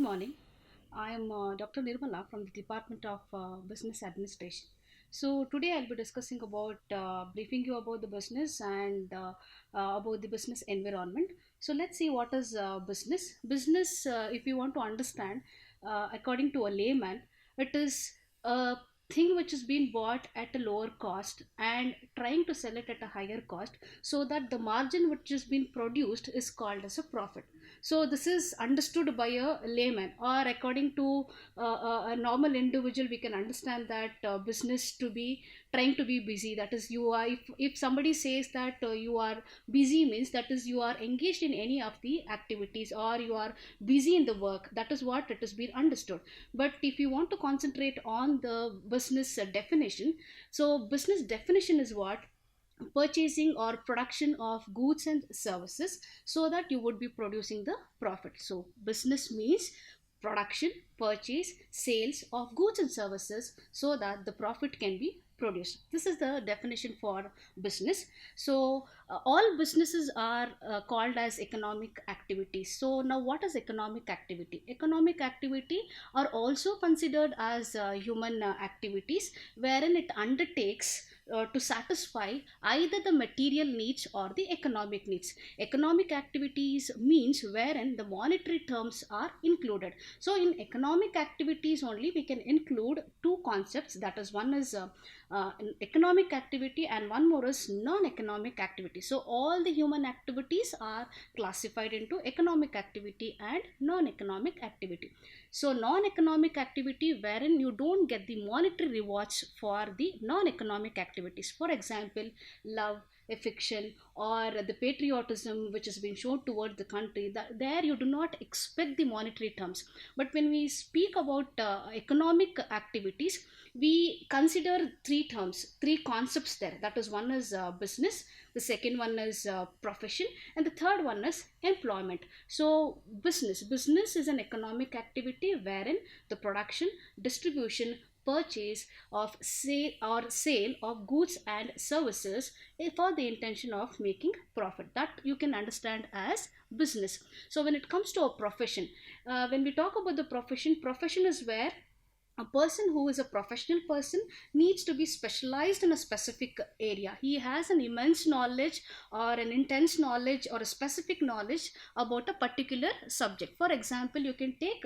morning. I am Dr. Nirmala from the Department of Business Administration. So today I'll be discussing about briefing you about the business and about the business environment. So let's see what is business. Business, if you want to understand, according to a layman, it is a thing which is being bought at a lower cost and trying to sell it at a higher cost so that the margin which is being produced is called as a profit. So this is understood by a layman, or according to a normal individual we can understand that business to be trying to be busy, that is you are, if somebody says that you are busy, means that is you are engaged in any of the activities or you are busy in the work. That is what it has been understood. But if you want to concentrate on the business definition, so business definition is what? Purchasing or production of goods and services so that you would be producing the profit. So business means production, purchase, sales of goods and services so that the profit can be produced. This is the definition for business. So all businesses are called as economic activities. So now what is economic activity? Economic activity are also considered as human activities, wherein it undertakes to satisfy either the material needs or the economic needs. Economic activities means wherein the monetary terms are included. So in economic activities only we can include two concepts, that is one is economic activity and one more is non-economic activity. So all the human activities are classified into economic activity and non-economic activity. So non-economic activity wherein you don't get the monetary rewards for the non-economic activities. For example, love, affection, or the patriotism which is being shown towards the country, that there you do not expect the monetary terms. But when we speak about economic activities, we consider three terms, three concepts there. That is, one is business, the second one is profession, and the third one is employment. So business is an economic activity wherein the production, distribution, purchase of sale of goods and services for the intention of making profit, that you can understand as business. So when it comes to a profession, when we talk about the profession is where a person who is a professional person needs to be specialized in a specific area. He has an immense knowledge or an intense knowledge or a specific knowledge about a particular subject. For example, you can take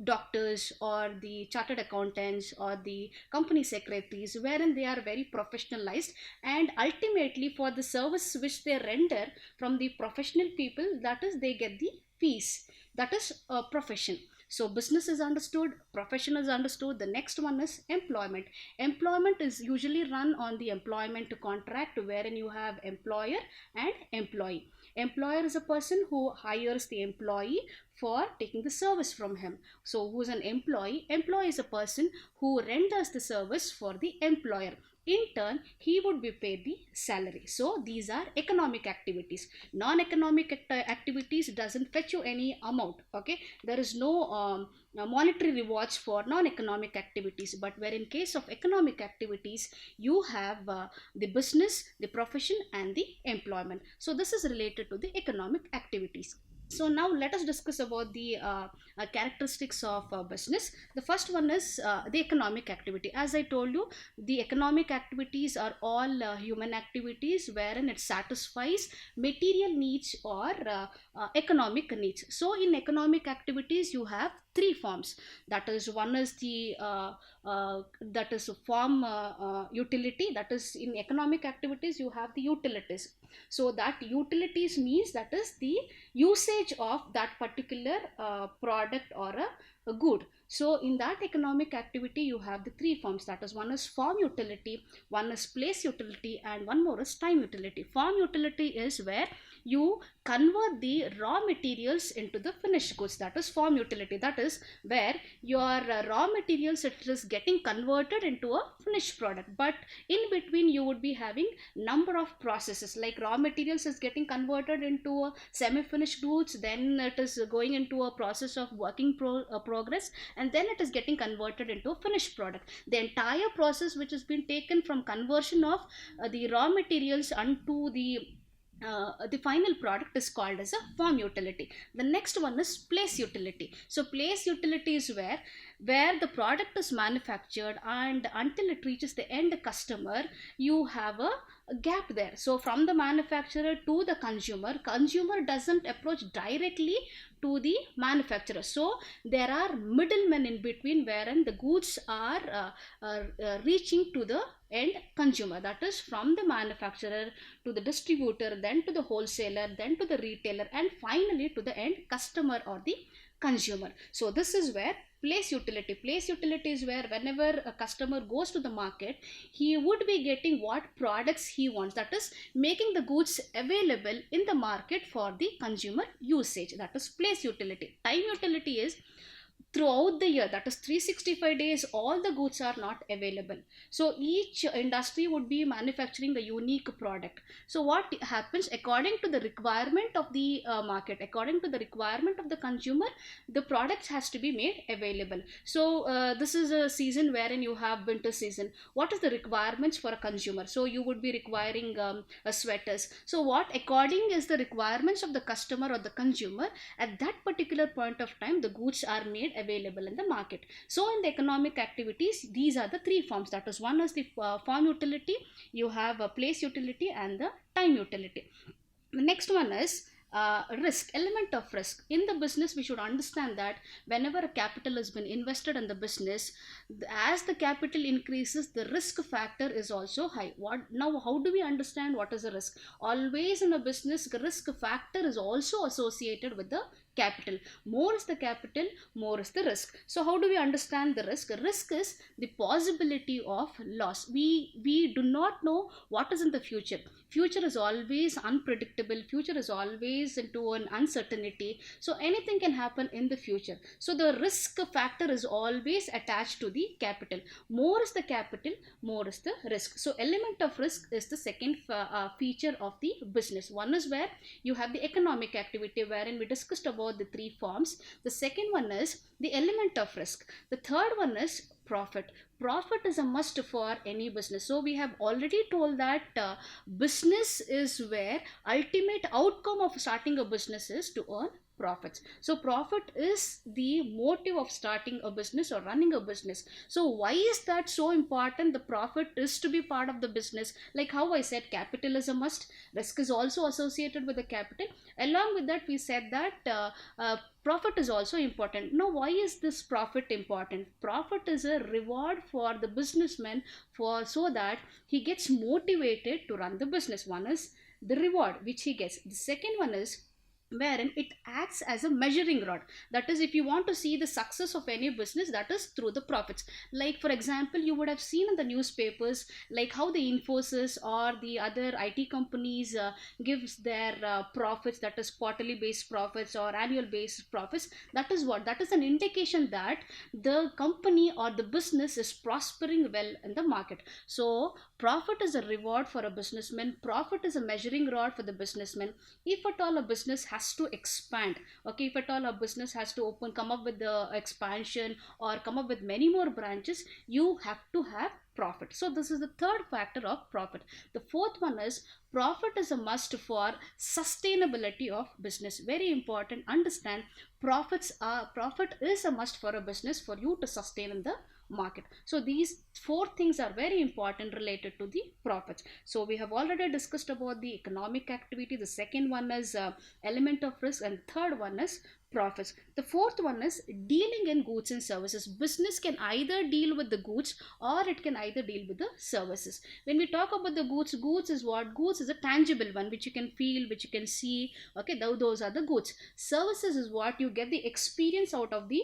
doctors or the chartered accountants or the company secretaries, wherein they are very professionalized, and ultimately for the service which they render from the professional people, that is they get the fees. That is a profession. So business is understood, profession is understood. The next one is employment. Employment is usually run on the employment contract, wherein you have employer and employee. Employer is a person who hires the employee for taking the service from him. So who is an employee? Employee is a person who renders the service for the employer. In turn, he would be paid the salary. So these are economic activities. Non-economic activities doesn't fetch you any amount. Okay, there is no monetary rewards for non-economic activities. But where in case of economic activities, you have the business, the profession, and the employment. So this is related to the economic activities. So now let us discuss about the characteristics of business. The first one is the economic activity. As I told you, the economic activities are all human activities wherein it satisfies material needs or economic needs. So in economic activities you have three forms. That is, one is the that is form utility. That is, in economic activities you have the utilities. So that utilities means that is the usage of that particular product or a good. So in that economic activity you have the three forms. That is, one is form utility, one is place utility, and one more is time utility. Form utility is where you convert the raw materials into the finished goods. That is form utility. That is where your raw materials, it is getting converted into a finished product, but in between you would be having number of processes, like raw materials is getting converted into a semi-finished goods, then it is going into a process of working progress, and then it is getting converted into a finished product. The entire process which has been taken from conversion of the raw materials unto the the final product is called as a farm utility. The next one is place utility. So place utility is where the product is manufactured, and until it reaches the end customer, you have a gap there. So from the manufacturer to the consumer doesn't approach directly to the manufacturer. So there are middlemen in between, wherein the goods are reaching to the end consumer, that is from the manufacturer to the distributor, then to the wholesaler, then to the retailer, and finally to the end customer or the consumer. So this is where place utility is where whenever a customer goes to the market, he would be getting what products he wants, that is making the goods available in the market for the consumer usage. That is place utility. Time utility is throughout the year, that is 365 days, all the goods are not available. So each industry would be manufacturing a unique product. So what happens, according to the requirement of the market, according to the requirement of the consumer, the products has to be made available. So this is a season wherein you have winter season. What is the requirements for a consumer? So you would be requiring sweaters. So what according is the requirements of the customer or the consumer, at that particular point of time, the goods are made available in the market. So in the economic activities, these are the three forms. That is, one is the farm utility, you have a place utility, and the time utility. The next one is risk, element of risk. In the business, we should understand that whenever a capital has been invested in the business, as the capital increases, the risk factor is also high. How do we understand what is a risk? Always in a business, the risk factor is also associated with the capital. More is the capital, more is the risk. So how do we understand the risk? Risk is the possibility of loss. We do not know what is in the future. Future is always unpredictable. Future is always into an uncertainty. So anything can happen in the future. So the risk factor is always attached to the capital. More is the capital, more is the risk. So element of risk is the second feature of the business. One is where you have the economic activity, wherein we discussed about the three forms. The second one is the element of risk. The third one is profit. Profit is a must for any business. So we have already told that business is where ultimate outcome of starting a business is to earn profits. So profit is the motive of starting a business or running a business. So why is that so important? The profit is to be part of the business. Like how I said, capital is a must. Risk is also associated with the capital. Along with that, we said that profit is also important. Now, why is this profit important? Profit is a reward for the businessman, so that he gets motivated to run the business. One is the reward which he gets. The second one is wherein it acts as a measuring rod. That is, if you want to see the success of any business, that is through the profits. Like for example, you would have seen in the newspapers like how the Infosys or the other IT companies gives their profits, that is quarterly based profits or annual based profits. That is what, that is an indication that the company or the business is prospering well in the market. So profit is a reward for a businessman, profit is a measuring rod for the businessman. If at all a business has to expand, okay, if at all a business has to come up with the expansion or come up with many more branches, you have to have profit. So this is the third factor of profit. The fourth one is profit is a must for sustainability of business. Very important, understand, profit is a must for a business for you to sustain in the market. So these four things are very important related to the profits. So we have already discussed about the economic activity. The second one is element of risk, and third one is profits. The fourth one is dealing in goods and services. Business can either deal with the goods or it can either deal with the services. When we talk about the goods, goods is what? Goods is a tangible one which you can feel, which you can see. Okay, those are the goods. Services is what you get the experience out of the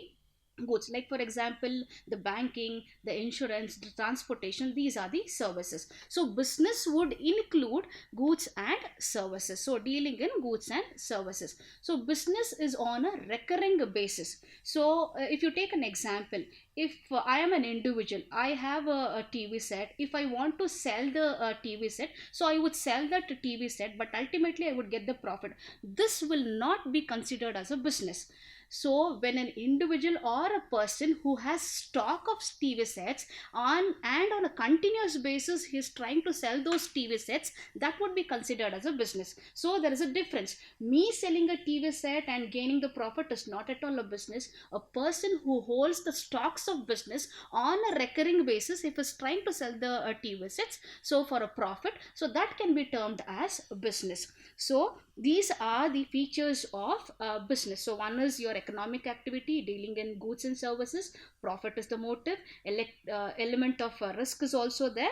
goods. Like for example, the banking, the insurance, the transportation, these are the services. So business would include goods and services. So dealing in goods and services. So business is on a recurring basis. So if you take an example, if I am an individual, I have a TV set. If I want to sell the TV set, so I would sell that TV set, but ultimately I would get the profit. This will not be considered as a business. So when an individual or a person who has stock of TV sets on a continuous basis, he is trying to sell those TV sets, that would be considered as a business. So there is a difference. Me selling a TV set and gaining the profit is not at all a business. A person who holds the stocks of business on a recurring basis, if is trying to sell the TV sets, so for a profit, so that can be termed as business. So these are the features of business. So one is your economic activity, dealing in goods and services. Profit is the motive. Element of risk is also there,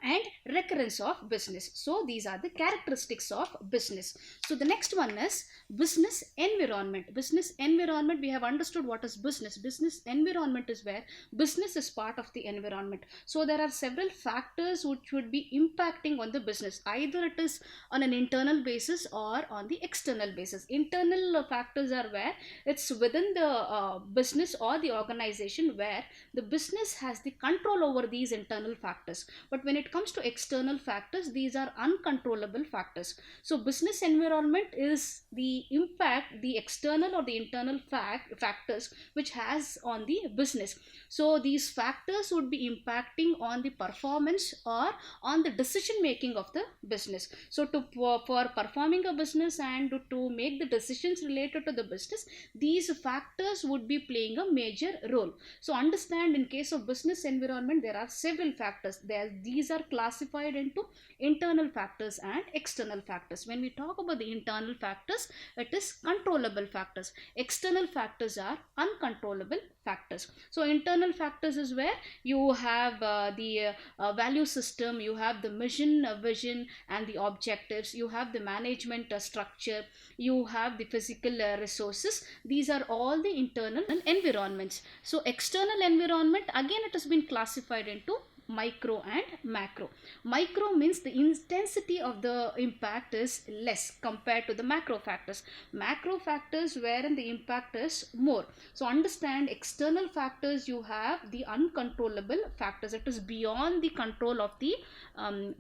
and recurrence of business. So these are the characteristics of business. So the next one is business environment. Business environment, we have understood what is business. Business environment is where business is part of the environment. So there are several factors which would be impacting on the business. Either it is on an internal basis or on the external basis. Internal factors are where it's within the business or the organization, where the business has the control over these internal factors. But when it comes to external factors, these are uncontrollable factors. So business environment is the impact the external or the internal factors which has on the business. So these factors would be impacting on the performance or on the decision making of the business. So for performing a business and to make the decisions related to the business, these factors would be playing a major role. So understand, in case of business environment, there are several factors. These are classified into internal factors and external factors. When we talk about the internal factors, it is controllable factors. External factors are uncontrollable factors. So internal factors is where you have the value system, you have the mission, vision and the objectives, you have the management structure, you have the physical resources. These are all the internal environments. So external environment, again, it has been classified into micro and macro. Micro means the intensity of the impact is less compared to the macro factors. Macro factors wherein the impact is more. So understand, external factors, you have the uncontrollable factors. It is beyond the control of the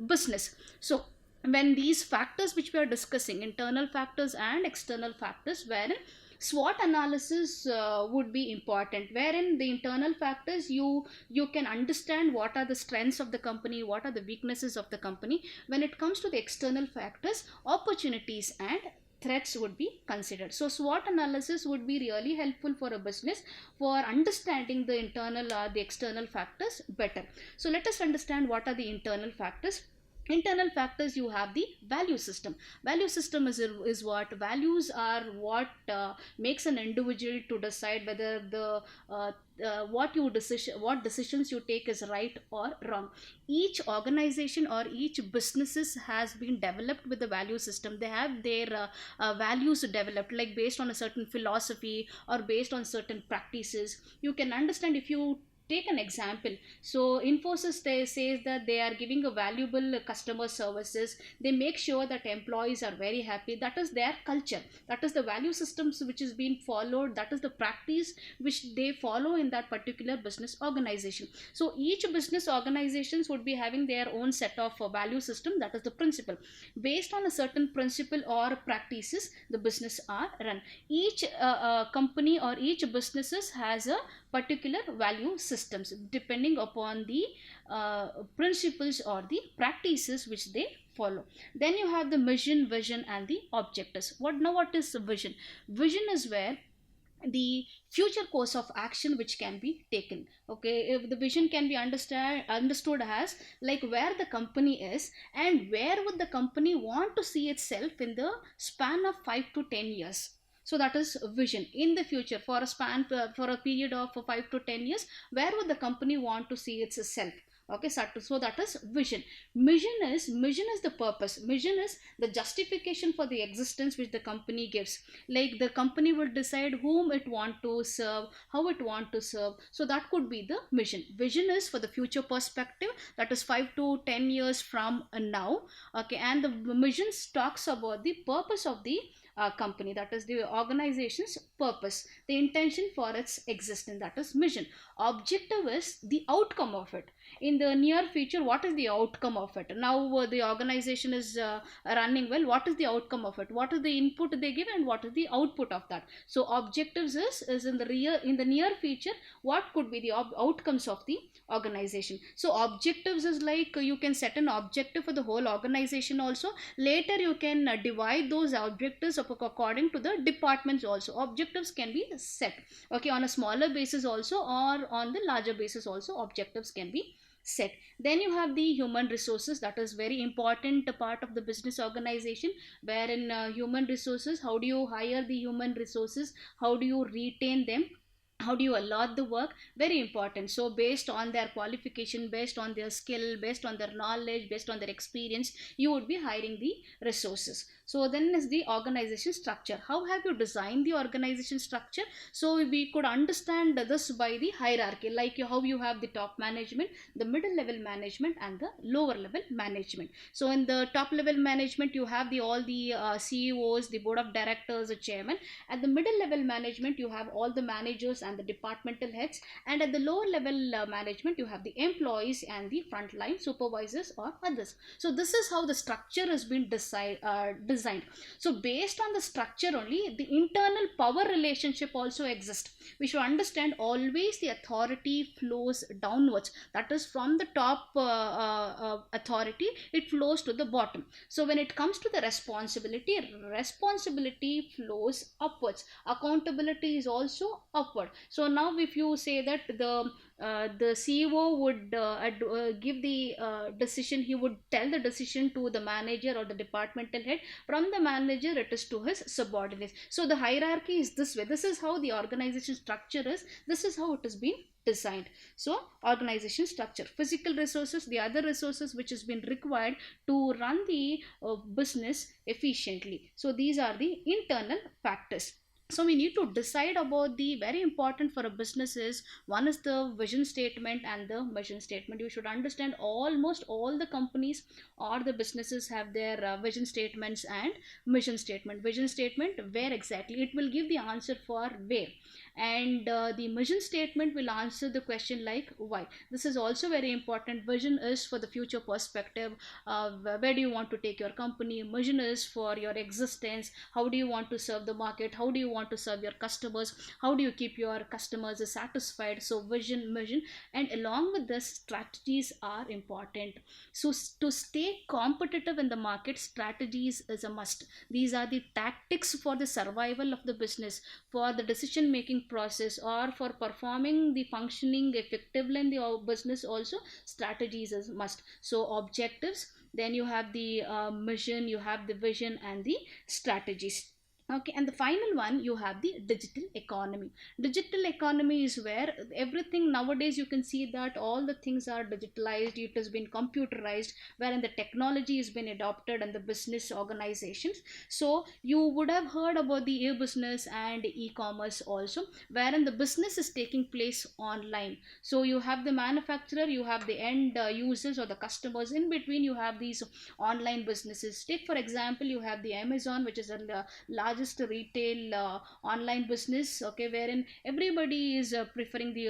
business. So when these factors which we are discussing, internal factors and external factors, wherein SWOT analysis would be important, wherein the internal factors, you can understand what are the strengths of the company, what are the weaknesses of the company. When it comes to the external factors, opportunities and threats would be considered. So SWOT analysis would be really helpful for a business for understanding the internal the external factors better. So let us understand what are the internal factors. Internal factors, you have the value system. Value system is what? Values are what makes an individual to decide whether the what decisions you take is right or wrong. Each organization or each businesses has been developed with the value system. They have their values developed, like based on a certain philosophy or based on certain practices. You can understand, if you take an example. So Infosys, they says that they are giving a valuable customer services. They make sure that employees are very happy. That is their culture. That is the value systems which is being followed. That is the practice which they follow in that particular business organization. So each business organizations would be having their own set of value system. That is the principle. Based on a certain principle or practices, the business are run. Each company or each businesses has a particular value systems depending upon the principles or the practices which they follow. Then you have the mission, vision and the objectives. What is vision? Vision is where the future course of action which can be taken. Okay, if the vision can be understood as like where the company is and where would the company want to see itself in the span of 5 to 10 years. So that is vision. In the future, for a span for a period of 5 to 10 years, where would the company want to see itself? Okay, so that is vision. Mission is the purpose. Mission is the justification for the existence which the company gives. Like the company will decide whom it want to serve, how it want to serve. So that could be the mission. Vision is for the future perspective, that is 5 to 10 years from now. Okay, and the mission talks about the purpose of the company, that is the organization's purpose, the intention for its existence, that is mission. Objective is the outcome of it. In the near future, what is the outcome of it? Now the organization is running well, what is the outcome of it, what is the input they give, and what is the output of that? So objectives is in the in the near future, what could be the outcomes of the organization. So objectives is like you can set an objective for the whole organization also. Later you can divide those objectives according to the departments also. Objectives can be set, okay, on a smaller basis also, or on the larger basis also objectives can be set. Then you have the human resources, that is very important part of the business organization, wherein human resources, how do you hire the human resources, how do you retain them, how do you allot the work, very important. So based on their qualification, based on their skill, based on their knowledge, based on their experience, you would be hiring the resources. So then is the organization structure. How have you designed the organization structure? So we could understand this by the hierarchy, like how you have the top management, the middle level management, and the lower level management. So in the top level management, you have the all the CEOs, the board of directors, the chairman. At the middle level management, you have all the managers and the departmental heads, and at the lower level management, you have the employees and the frontline supervisors or others. So this is how the structure has been designed. So based on the structure only, the internal power relationship also exists. We should understand always the authority flows downwards, that is from the top authority, it flows to the bottom. So when it comes to the responsibility flows upwards, accountability is also upward. So now if you say that the CEO would give the decision, he would tell the decision to the manager or the departmental head. From the manager, it is to his subordinates. So the hierarchy is this way. This is how the organization structure is. This is how it has been designed. So organization structure, physical resources, the other resources which has been required to run the business efficiently. So these are the internal factors. So we need to decide about the very important for a business is, one is the vision statement and the mission statement. You should understand almost all the companies or the businesses have their vision statements and mission statement. Vision statement, where exactly, it will give the answer for where, and the mission statement will answer the question like why. This is also very important. Vision is for the future perspective, where do you want to take your company. Mission is for your existence, how do you want to serve the market, how do you want to serve your customers, how do you keep your customers satisfied. So vision, mission, and along with this, strategies are important. So to stay competitive in the market, strategies is a must. These are the tactics for the survival of the business, for the decision making process, or for performing the functioning effectively in the business also. Strategies is must. So objectives, then you have the mission, you have the vision, and the strategies. Okay, and the final one, you have the digital economy. Digital economy is where everything nowadays, you can see that all the things are digitalized, it has been computerized, wherein the technology has been adopted in the business organizations. So you would have heard about the e-business and e-commerce also, wherein the business is taking place online. So you have the manufacturer, you have the end users or the customers. In between, you have these online businesses. Take for example, you have the Amazon, which is a largest retail online business, okay, wherein everybody is preferring the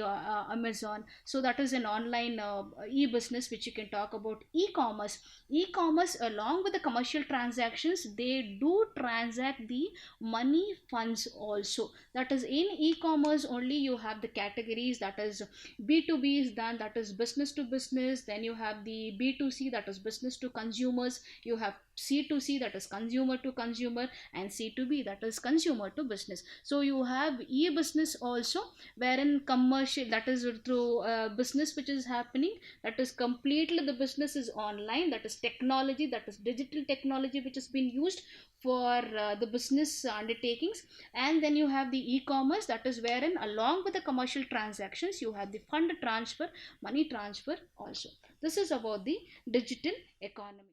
Amazon. So that is an online e-business which you can talk about. E-commerce, e-commerce along with the commercial transactions, they do transact the money funds also. That is in e-commerce only, you have the categories, that is B2B is done, that is business to business. Then you have the B2C, that is business to consumers. You have C2C, that is consumer to consumer, and C2B, that is consumer to business. So you have e-business also, wherein commercial, that is through business which is happening, that is completely the business is online, that is technology, that is digital technology which has been used for the business undertakings. And then you have the e-commerce, that is wherein along with the commercial transactions, you have the fund transfer, money transfer also. This is about the digital economy.